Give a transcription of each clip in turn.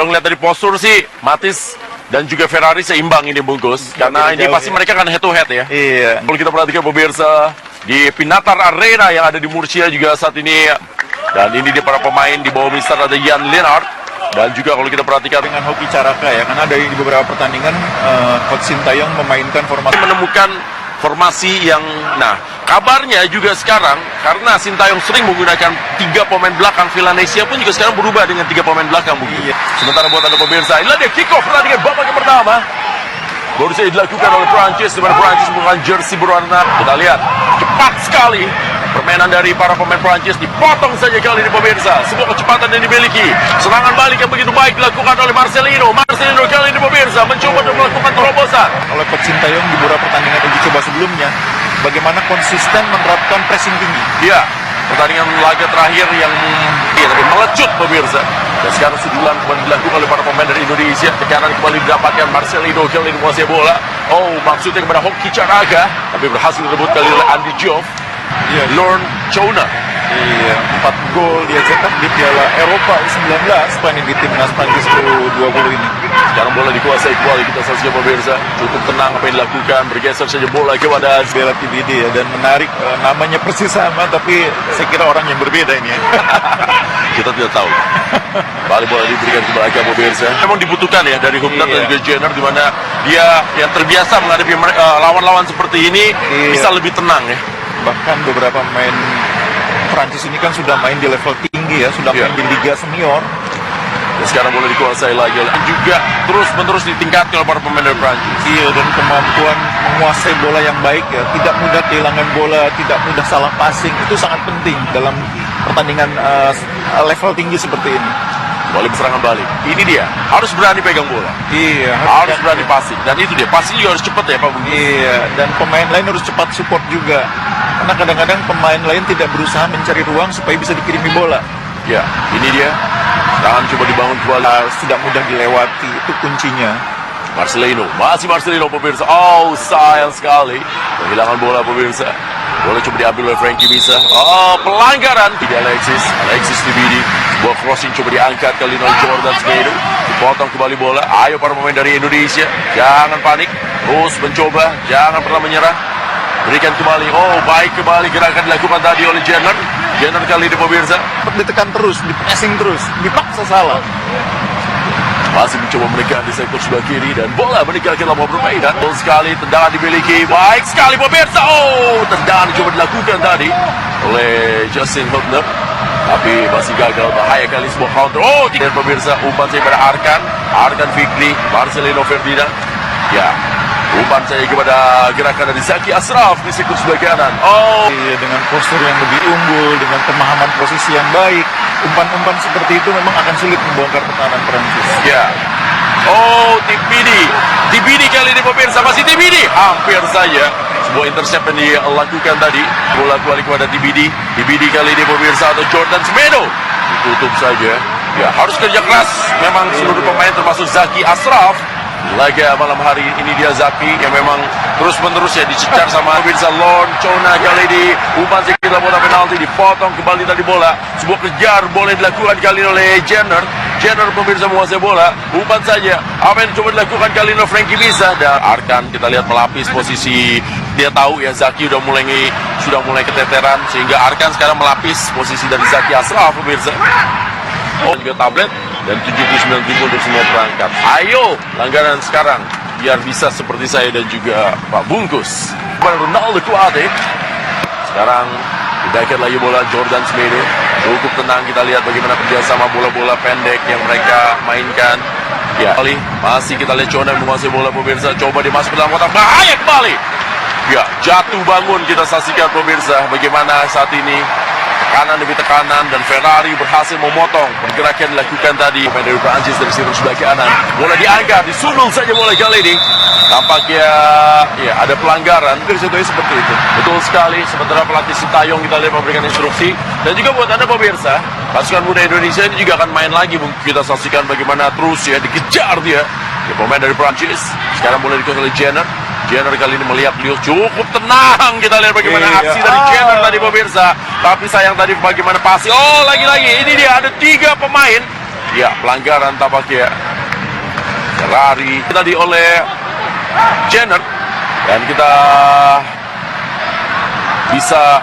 kalau ngeliat dari postur sih, Matis dan juga Ferrari seimbang ini bungkus. Karena ini pasti mereka kan head to head ya. Iya. Kalau kita perhatikan pemirsa, di Pinatar Arena yang ada di Murcia juga saat ini. Dan ini dia para pemain di bawah Mister ada Jan Lennart. Dan juga kalau kita perhatikan Dengan Hoki Caraka ya, karena dari di beberapa pertandingan Coach Sintayong memainkan formasi. menemukan formasi yang, nah kabarnya juga sekarang karena Sintayong sering menggunakan 3 pemain belakang, Villanesia pun juga sekarang berubah dengan 3 pemain belakang mungkin. Iya. Sementara buat anda pemirsa, inilah dia kick off pertandingan babak yang pertama. Baru saja dilakukan oleh Prancis, di mana Prancis menggunakan jersey berwarna. Kita lihat cepat sekali permainan dari para pemain Prancis, dipotong saja kali ini pemirsa. Sebuah kecepatan yang dimiliki, serangan balik yang begitu baik dilakukan oleh Marcelino. Marcelino kali ini pemirsa mencoba untuk melakukan terobosan. Oleh Coach Sintayong di beberapa pertandingan uji coba sebelumnya, bagaimana konsisten menerapkan pressing tinggi. Ya, pertandingan laga terakhir yang tapi melecut pemirsa. Dan sekarang sundulan kembali dilakukan oleh para pemain dari Indonesia. Tekanan kembali didapatkan Marcelino kali ini menguasai bola. Oh, maksudnya kepada Hoki Caraka, tapi berhasil direbut kali oleh Andy Joff. Iya. Lorne Chona. Iya, 4 gol dia cetak di Piala Eropa U19 di timnas Prancis U20 ini. Sekarang bola dikuasai kembali, kita saksikan pemirsa. Cukup tenang apa yang dilakukan, bergeser saja bola kepada Bela TBD ya, dan menarik, namanya persis sama tapi saya kira orang yang berbeda ini ya. kita tidak tahu. Balik bola diberikan kepada pemirsa. Memang dibutuhkan ya dari Humnat dan juga Jenner, di mana dia yang terbiasa menghadapi lawan-lawan seperti ini bisa lebih tenang ya. Bahkan beberapa pemain Prancis ini kan sudah main di level tinggi ya, sudah main di Liga Senior. Dan sekarang bola dikuasai lagi juga terus-menerus ditingkatkan oleh para pemain dari Prancis. Iya, dan kemampuan menguasai bola yang baik ya, tidak mudah kehilangan bola, tidak mudah salah passing, itu sangat penting dalam pertandingan level tinggi seperti ini. Boleh serangan balik. Ini dia, harus berani pegang bola. Iya, harus berani passing. Dan itu dia, passing juga harus cepat ya Pak Bung. Iya, dan pemain lain harus cepat support juga. Karena kadang-kadang pemain lain tidak berusaha mencari ruang supaya bisa dikirimi bola. Ya, ini dia. Tangan coba dibangun kembali. Tidak mudah dilewati, itu kuncinya. Marcelino, masih Marcelino pemirsa. Oh, sayang sekali. Kehilangan bola pemirsa. Bola coba diambil oleh Frankie Bisa. Oh, pelanggaran. Tidak Alexis Tibidi. Bola crossing coba diangkat kali ini oleh Jordan Smedo. Dipotong kembali bola. Ayo para pemain dari Indonesia, jangan panik. Terus mencoba, jangan pernah menyerah. Berikan kembali. Oh, baik kembali gerakan dilakukan tadi oleh Jenner. Jenner kali ini pemirsa. Ditekan terus, dipressing terus, dipaksa salah. Masih mencoba menekan di sektor sebelah kiri dan bola meninggalkan lapangan permainan. Betul sekali, tendangan dimiliki. Baik sekali pemirsa. Oh, tendangan coba dilakukan tadi oleh Justin Hubner. Tapi masih gagal, bahaya kali sebuah counter. Oh, tidak pemirsa, umpan saya pada Arkan Fikri, Marcelino Ferdinand. Ya, umpan saya kepada gerakan dari Zaki Ashraf di sektor sebelah kanan. Oh, iya, dengan postur yang lebih unggul, dengan pemahaman posisi yang baik, umpan-umpan seperti itu memang akan sulit membongkar pertahanan Prancis. ya. Oh, Tibidi kali ini pemirsa, masih Tibidi. Hampir saja sebuah intercept yang dilakukan tadi. Bola kembali kepada Tibidi kali ini pemirsa, atau Jordan Semedo. Ditutup saja. Ya, harus kerja keras memang seluruh pemain termasuk Zaki Ashraf. Laga malam hari ini dia Zaki yang memang terus-menerus ya dicecar sama pemirsa. Lorne Chona kali ini umpan sekitar bola penalti, dipotong kembali tadi bola. Sebuah kejar boleh dilakukan kali ini oleh Jenner pemirsa menguasai bola. Umpan saja apa yang coba dilakukan kali ini oleh Frankie Bisa. Dan Arkan kita lihat melapis posisi. Dia tahu ya Zaki sudah mulai keteteran, sehingga Arkan sekarang melapis posisi dari Zaki Ashraf pemirsa. Oh, juga tablet dan 79.000 untuk semua perangkat. Ayo, langganan sekarang biar bisa seperti saya dan juga Pak Bungkus. Ronaldo Kuate. Sekarang diberikan lagi bola Jordan Semedo. Cukup tenang, kita lihat bagaimana kerjasama bola-bola pendek yang mereka mainkan. Ya, masih kita lihat Chona menguasai bola pemirsa. Coba dimasuk ke dalam kotak, bahaya kembali. Ya, jatuh bangun kita saksikan pemirsa bagaimana saat ini tekanan demi tekanan, dan Ferrari berhasil memotong pergerakan dilakukan tadi pemain dari Prancis dari sisi sebelah kanan. Bola diangkat, disundul saja bola kali ini. Tampaknya ya ada pelanggaran. Situasi seperti itu. Betul sekali. Sementara pelatih Sintayong kita lihat memberikan instruksi. Dan juga buat anda pemirsa, pasukan muda Indonesia ini juga akan main lagi. Kita saksikan bagaimana terus ya dikejar dia. Ya, pemain dari Prancis. Sekarang mulai dikuasai oleh Jenner kali ini melihat beliau cukup tenang. Kita lihat bagaimana aksi dari Jenner tadi pemirsa. Tapi sayang tadi bagaimana pasti. Oh, lagi-lagi ini dia ada 3 pemain Ya, pelanggaran tampaknya. Ferrari tadi oleh Jenner. Dan kita bisa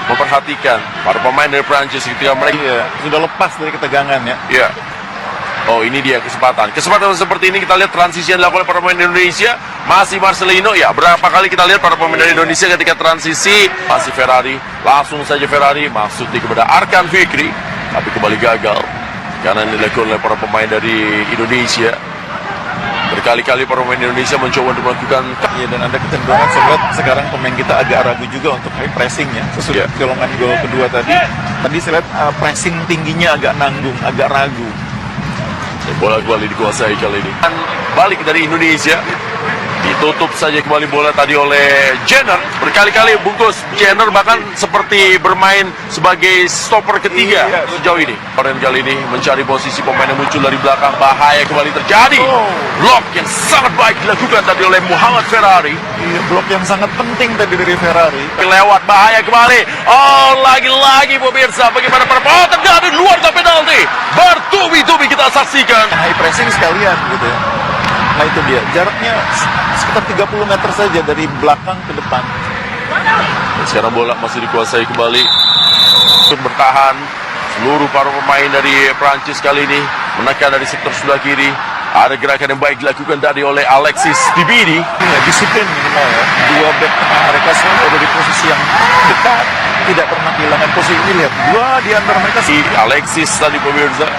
memperhatikan para pemain dari Prancis ketika mereka sudah lepas dari ketegangan ya. ya. Oh, ini dia kesempatan. Kesempatan seperti ini kita lihat transisi yang dilakukan oleh para pemain Indonesia. Masih Marcelino. Ya, berapa kali kita lihat para pemain dari Indonesia ketika transisi. Masih Ferrari. Langsung saja Ferrari. Maksudnya kepada Arkan Fikri. Tapi kembali gagal. Karena dilakukan oleh para pemain dari Indonesia. Berkali-kali para pemain Indonesia mencoba untuk melakukan. Ya, dan ada kecenderungan saya lihat sekarang pemain kita agak ragu juga untuk high pressing ya. Sesudah golongan gol kedua tadi. Tadi saya lihat pressing tingginya agak nanggung, agak ragu. Bola kembali dikuasai kali ini. Dan balik dari Indonesia. Ditutup saja kembali bola tadi oleh Jenner. Berkali-kali bungkus Jenner bahkan seperti bermain sebagai stopper ketiga sejauh ini. Orang kali ini mencari posisi pemain yang muncul dari belakang. Bahaya kembali terjadi. Blok yang sangat baik dilakukan tadi oleh Muhammad Ferrari. Iya, blok yang sangat penting tadi dari Ferrari. Lewat bahaya kembali. Oh, lagi-lagi pemirsa. Bagaimana perputaran dari luar penalti. Bertubi-tubi kita saksikan. High pressing sekalian gitu ya. Nah itu dia, jaraknya sekitar 30 meter saja dari belakang ke depan. Dan sekarang bola masih dikuasai kembali. Untuk bertahan, seluruh para pemain dari Prancis kali ini menekan dari sektor sebelah kiri. Ada gerakan yang baik dilakukan tadi oleh Alexis Dibidi. Ya, disiplin minimal ya. Dua back tengah mereka selalu ada di posisi yang dekat, tidak pernah kehilangan posisi. Ini lihat, dua di antara mereka. Si Alexis tadi pemirsa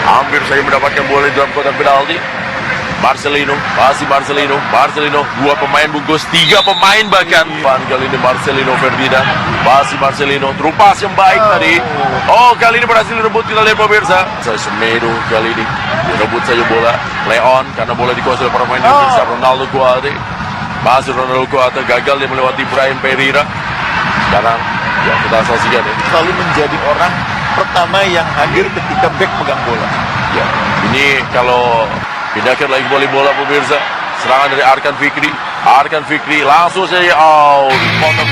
hampir saja mendapatkan bola di dalam kotak penalti. Marcelino, masih Marcelino, dua pemain bungkus, tiga pemain bahkan. Kali ini Marcelino Ferdinand, masih Marcelino, terupas yang baik tadi. Oh, kali ini berhasil direbut, kita lihat pemirsa. Semedo kali ini direbut saja bola. Leon, karena bola dikuasai oleh para pemain Indonesia. Ronaldo Kuate, masih Ronaldo Kuate, gagal dia melewati Brian Pereira. Sekarang, ya kita saksikan ya. Selalu menjadi orang pertama yang hadir ketika back pegang bola. Ya, ini kalau pindahkan lagi bola pemirsa. Serangan dari Arkan Fikri. Arkan Fikri langsung saja dipotong.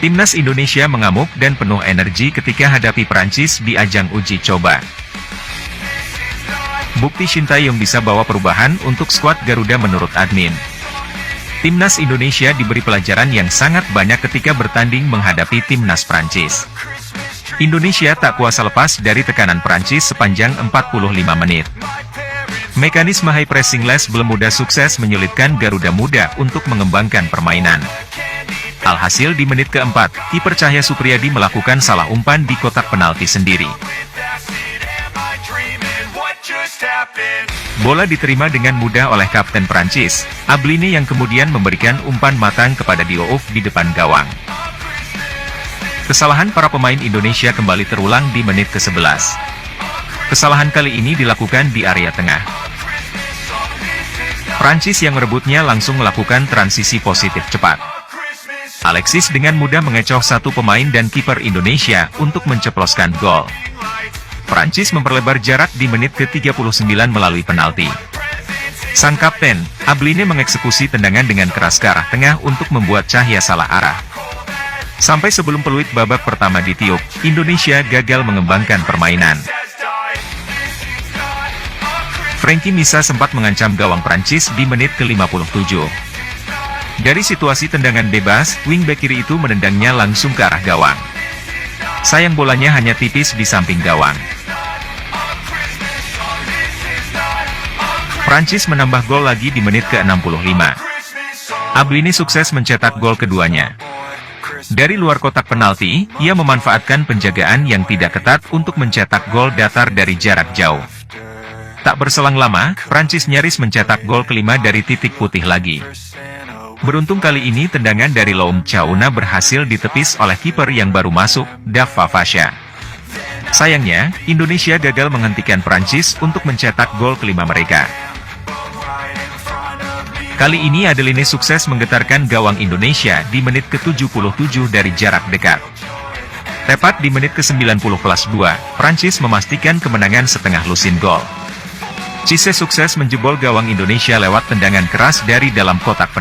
Timnas Indonesia mengamuk dan penuh energi ketika hadapi Prancis di ajang uji coba. Bukti Sintayong bisa bawa perubahan untuk skuad Garuda menurut admin. Timnas Indonesia diberi pelajaran yang sangat banyak ketika bertanding menghadapi Timnas Prancis. Indonesia tak kuasa lepas dari tekanan Prancis sepanjang 45 menit. Mekanisme high pressing less belum mudah sukses menyulitkan Garuda Muda untuk mengembangkan permainan. Alhasil di menit keempat, kiper Cahya Supriyadi melakukan salah umpan di kotak penalti sendiri. Bola diterima dengan mudah oleh kapten Prancis, Abline yang kemudian memberikan umpan matang kepada Diouf di depan gawang. Kesalahan para pemain Indonesia kembali terulang di menit ke-11. Kesalahan kali ini dilakukan di area tengah. Prancis yang merebutnya langsung melakukan transisi positif cepat. Alexis dengan mudah mengecoh satu pemain dan kiper Indonesia untuk menceploskan gol. Prancis memperlebar jarak di menit ke-39 melalui penalti. Sang kapten, Abline mengeksekusi tendangan dengan keras ke arah tengah untuk membuat Cahya salah arah. Sampai sebelum peluit babak pertama ditiup, Indonesia gagal mengembangkan permainan. Frankie Misa sempat mengancam gawang Prancis di menit ke-57. Dari situasi tendangan bebas, wingback kiri itu menendangnya langsung ke arah gawang. Sayang bolanya hanya tipis di samping gawang. Prancis menambah gol lagi di menit ke-65. Abline sukses mencetak gol keduanya. Dari luar kotak penalti, ia memanfaatkan penjagaan yang tidak ketat untuk mencetak gol datar dari jarak jauh. Tak berselang lama, Prancis nyaris mencetak gol kelima dari titik putih lagi. Beruntung kali ini tendangan dari Loum Chauna berhasil ditepis oleh kiper yang baru masuk, Daf Favasha. Sayangnya, Indonesia gagal menghentikan Prancis untuk mencetak gol kelima mereka. Kali ini Adeline sukses menggetarkan gawang Indonesia di menit ke-77 dari jarak dekat. Tepat di menit ke-90+2, Prancis memastikan kemenangan setengah lusin gol. Cisse sukses menjebol gawang Indonesia lewat tendangan keras dari dalam kotak penalti.